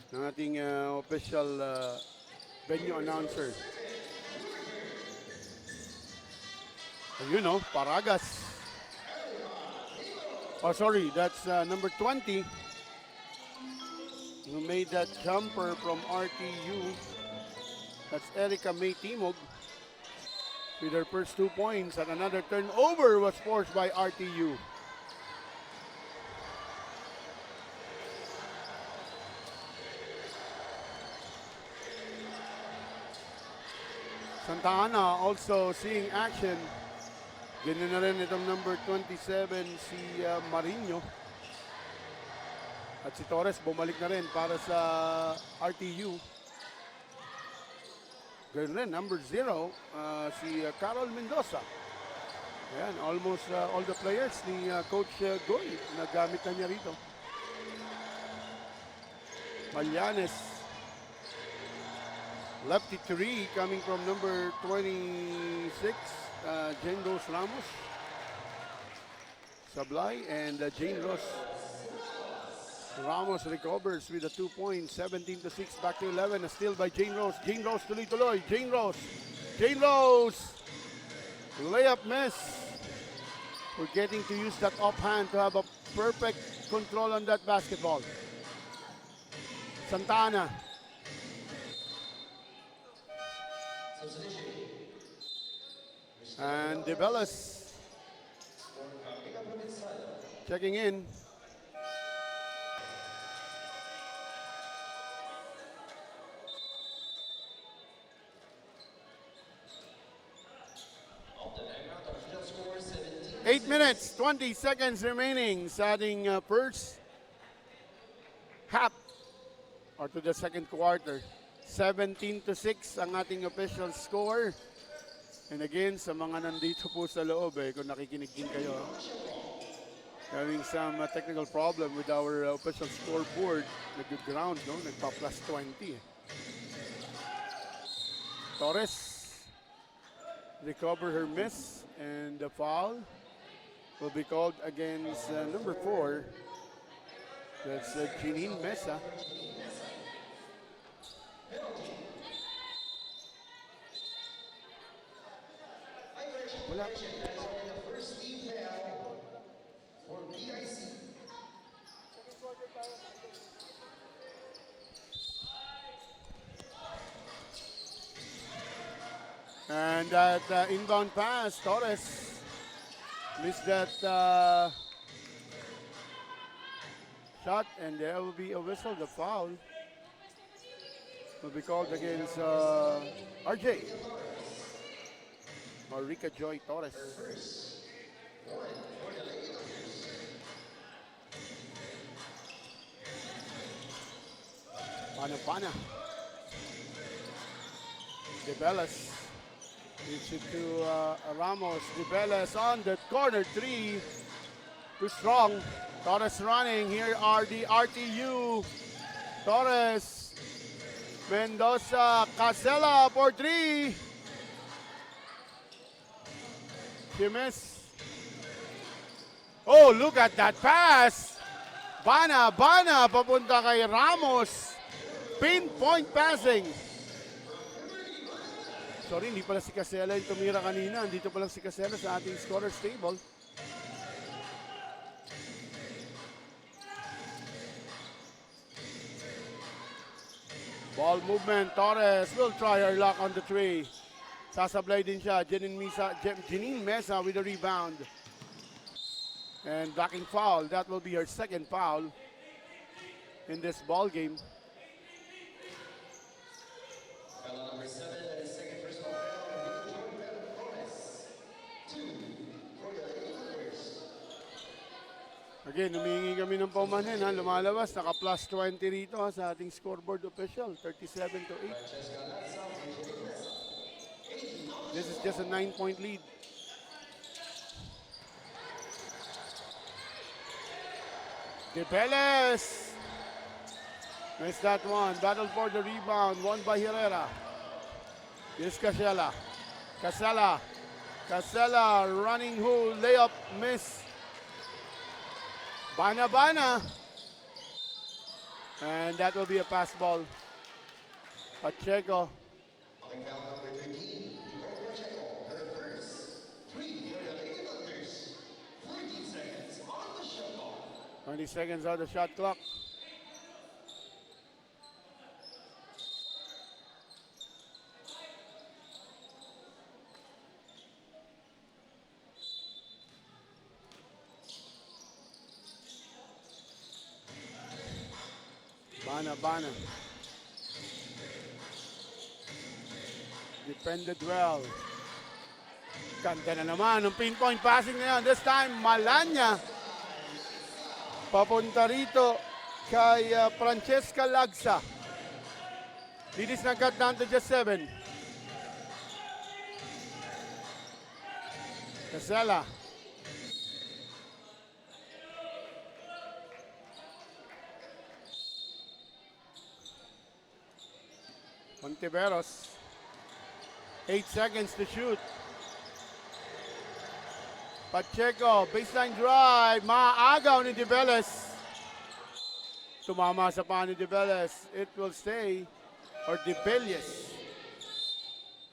ng ating official venue announcer. And you know, Paragas. Oh, sorry, that's number 20 who made that jumper from RTU. That's Erica May Timog with her first 2 points, and another turnover was forced by RTU. Santa Ana also seeing action. Ganyan na rin itong number 27 si Marino. At si Torres bumalik na rin para sa RTU. Ganyan rin, number 0, si Carol Mendoza. Ayan, almost all the players ni Coach Goy na gamit na niya rito. Malyanes. Lefty 3 coming from number 26, Jane Rose Ramos. Sablay and Jane Rose. Ramos recovers with a 2 points, 17-6, back to 11. A steal by Jane Rose. Jane Rose tuloy-tuloy. Jane Rose. Jane Rose. Layup miss. We're getting to use that offhand to have a perfect control on that basketball. Santa Ana. And DeBellis checking in. Eight minutes, 20 seconds remaining sa ating first half or to the second quarter. 17-6 ang ating official score. And again, sa mga nandito po sa loob, kung nakikinig din kayo, having some technical problem with our official scoreboard, nag-ground, no? Nagpa-plus 20. Torres recover her miss, and the foul will be called against number 4. That's Janine Mesa. Wala. And that inbound pass, Torres missed that shot, and there will be a whistle. The foul will be called against RJ. Marika Joy Torres. Pana. DeBellis. Gives it to Ramos. DeBellis on the corner 3. Too strong. Torres running. Here are the RTU. Torres. Mendoza. Casella for 3. She missed. Oh, look at that pass. Bana papunta kay Ramos. Pinpoint passing. Sorry, hindi pala si Casella yung tumira kanina. Andito pala si Casella sa ating scorer's table. Ball movement. Torres will try her luck on the 3. Sasablay din siya. Janine Mesa with a rebound. And blocking foul. That will be her second foul in this ball game. Number 7, second personal foul. Again, humihingi kami ng paumanhin. Lumalabas. Naka-plus 20 rito sa ating scoreboard official. 37-8. This is just a 9-point lead. DeBellis. Missed that one. Battle for the rebound. Won by Herrera. Here's Casella. Casella running hole. Layup miss. Bana. And that will be a pass ball. Pacheco. Calling foul number 13, Nicole Pacheco, her first. 3 for the Lady Thunders. 14 seconds on the shot clock. 20 seconds on the shot clock. Bana. Defended well. Ganda na naman ng pinpoint passing na yan. This time, Malanya. Papunta rito kay Francesca Lagsa. It is not cut down to just 7. Casella. Montiveros. 8 seconds to shoot. Pacheco, baseline drive. Maagaw ni Dibeles. Tumama sa paa ni Dibeles. It will stay. Or Dibelies.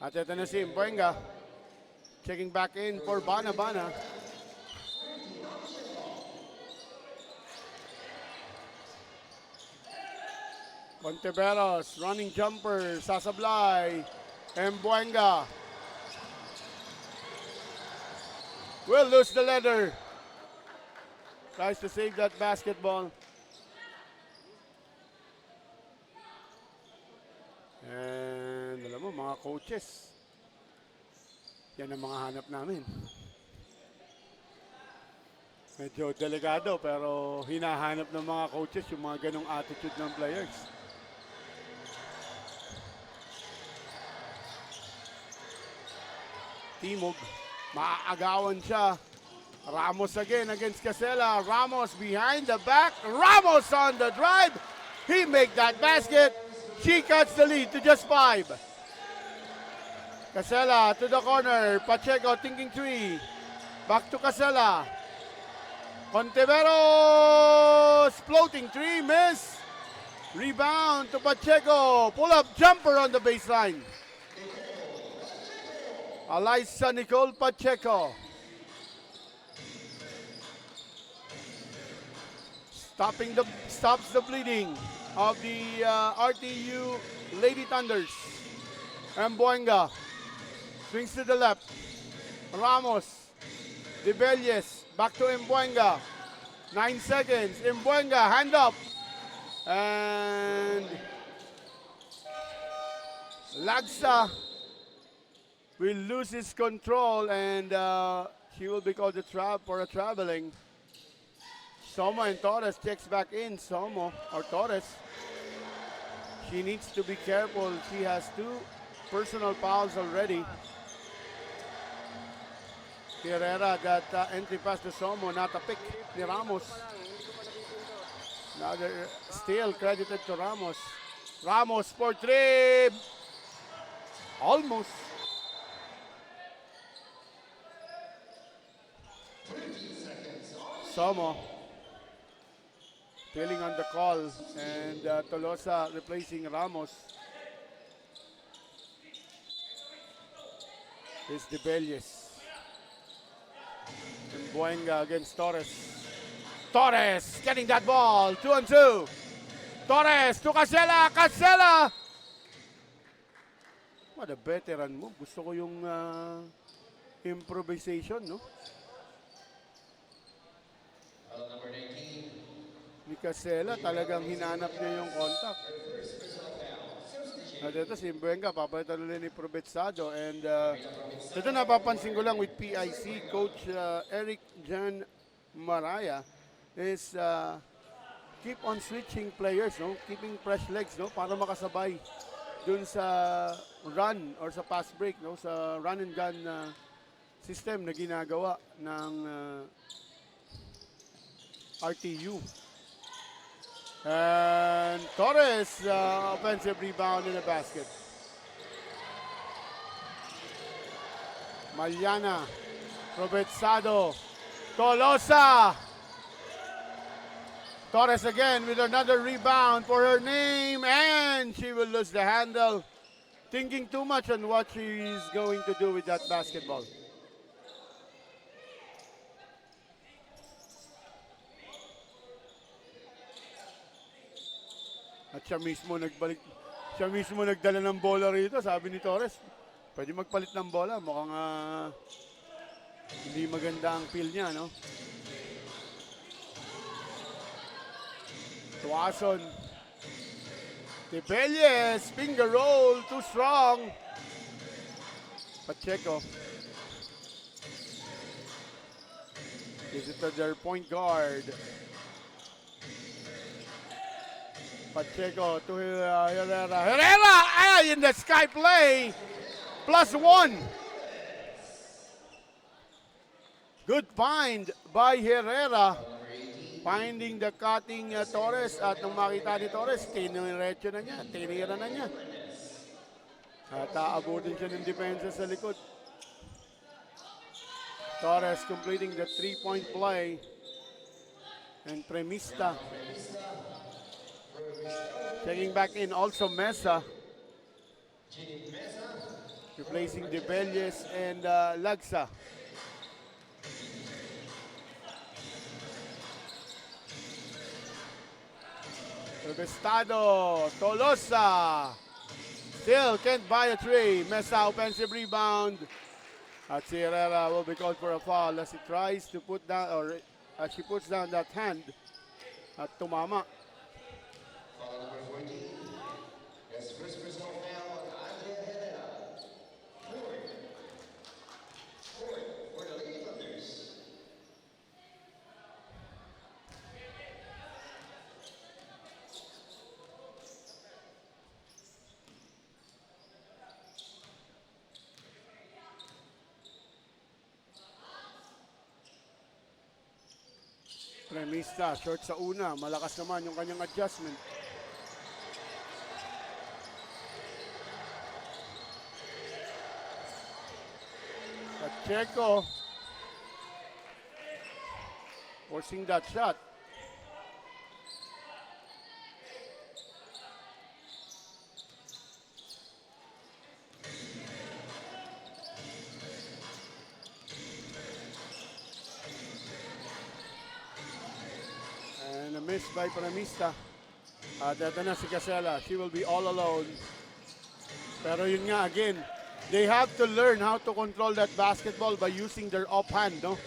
At ito na si Mbuenga. Checking back in for Bana. Montiveros, running jumper, sasablay. Mbuenga will lose the leather. Tries to save that basketball. And alam mo, mga coaches, yan ang mga hanap namin. Medyo delikado pero hinahanap ng mga coaches yung mga ganong attitude ng players. Timog, maaagawan siya. Ramos again against Casella. Ramos behind the back. Ramos on the drive. He make that basket. She cuts the lead to just 5. Casella to the corner. Pacheco thinking 3. Back to Casella. Conteveros floating 3, miss. Rebound to Pacheco. Pull up jumper on the baseline. Alyssa Nicole Pacheco. Stops the bleeding of the RTU Lady Thunders. Mbuenga swings to the left. Ramos. Dibelies. Back to Mbuenga. 9 seconds. Mbuenga, hand up. And Lagsa will lose his control and he will be called for a traveling. Somo and Torres checks back in. Somo or Torres. She needs to be careful. She has 2 personal fouls already. Herrera, that entry pass to Somo, not a pick ni Ramos. Another steal credited to Ramos. Ramos for 3. Almost. Somo feeling on the call, and Tolosa replacing Ramos. Is Dibelies. Mbuenga against Torres. Torres getting that ball. 2-on-2. Torres to Casella. Casella! What a veteran mo. Gusto ko yung improvisation, no? Number 19. Ni Casella, talagang hinanap niya yung contact. At ito si Mbuenga, papalitan ulit ni Provenzado. And ito napapansin ko lang with PIC, Coach Eric Jan Maraya, is keep on switching players, no? Keeping fresh legs, no? Para makasabay dun sa run or sa pass break, no? Sa run and gun system na ginagawa ng RTU. And Torres, offensive rebound in the basket. Maliana, Provenzado, Tolosa. Torres again with another rebound for her name, and she will lose the handle. Thinking too much on what she's going to do with that basketball. At siya mismo nagdala ng bola rito, sabi ni Torres. Pwede magpalit ng bola, mukhang hindi maganda ang feel niya, no? Tuason. Tibelles, finger roll, too strong. Pacheco. Gives it to their point guard. Pacheco to Herrera. Herrera! Ay, in the sky play. +1. Good find by Herrera. Finding the cutting Torres, at nung makita ni Torres, tiniretso na niya, tinira na niya. At aabutin siya ng depensa sa likod. Torres completing the 3-point play. And Premista. Checking back in also Mesa. Replacing Debelles and Lagsa. Estado, Tolosa, still can't buy a three. Mesa offensive rebound. At si Herrera will be called for a foul as he tries to put down, or as she puts down that hand at tumama. Foul number 14. As first personal foul on Andrea Herrera. Fourth for the Lady Thunders. Premista, short sa una. Malakas naman yung kanyang adjustment. Pacheco forcing that shot. And a miss by Premista. At ito na si Casella. She will be all alone. Pero yun nga, again, they have to learn how to control that basketball by using their offhand, no?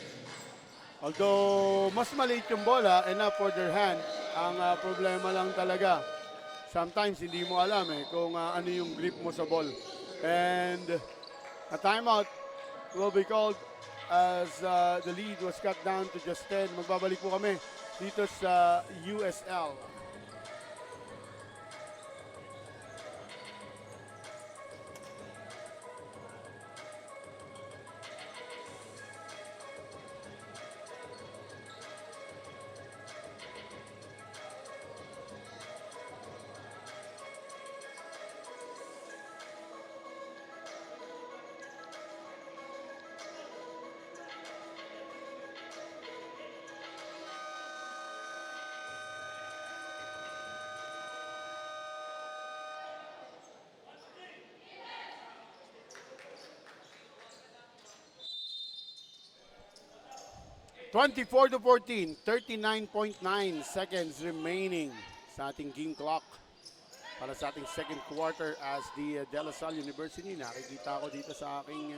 Although, mas maliit yung bola, enough for their hand. Ang problema lang talaga, sometimes hindi mo alam kung ano yung grip mo sa ball. And a timeout will be called as the lead was cut down to just 10. Magbabalik po kami dito sa USL. (24 to 14), 39.9 seconds remaining sa ating game clock para sa ating second quarter as the De La Salle University. Nakikita ko dito sa aking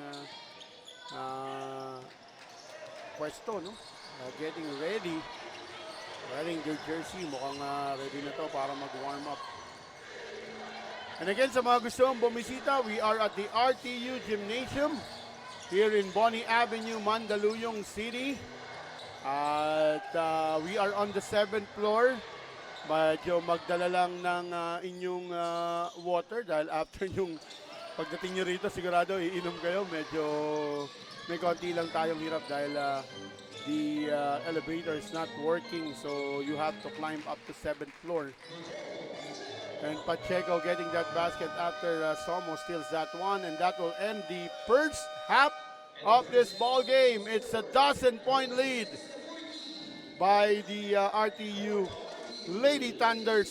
pwesto, no? Getting ready. Wearing their jersey. Mukhang ready na to para mag-warm up. And again, sa mga gusto mong bumisita, we are at the RTU Gymnasium here in Bonnie Avenue, Mandaluyong City. At we are on the 7th floor. Medyo magdala lang ng inyong water dahil after yung pagdating nyo rito, sigurado iinom kayo. Medyo may konti lang tayong hirap dahil the elevator is not working, so you have to climb up to 7th floor. And Pacheco getting that basket after Somo steals that one, and that will end the first half of this ball game. It's a 12-point lead by the RTU Lady Thunders.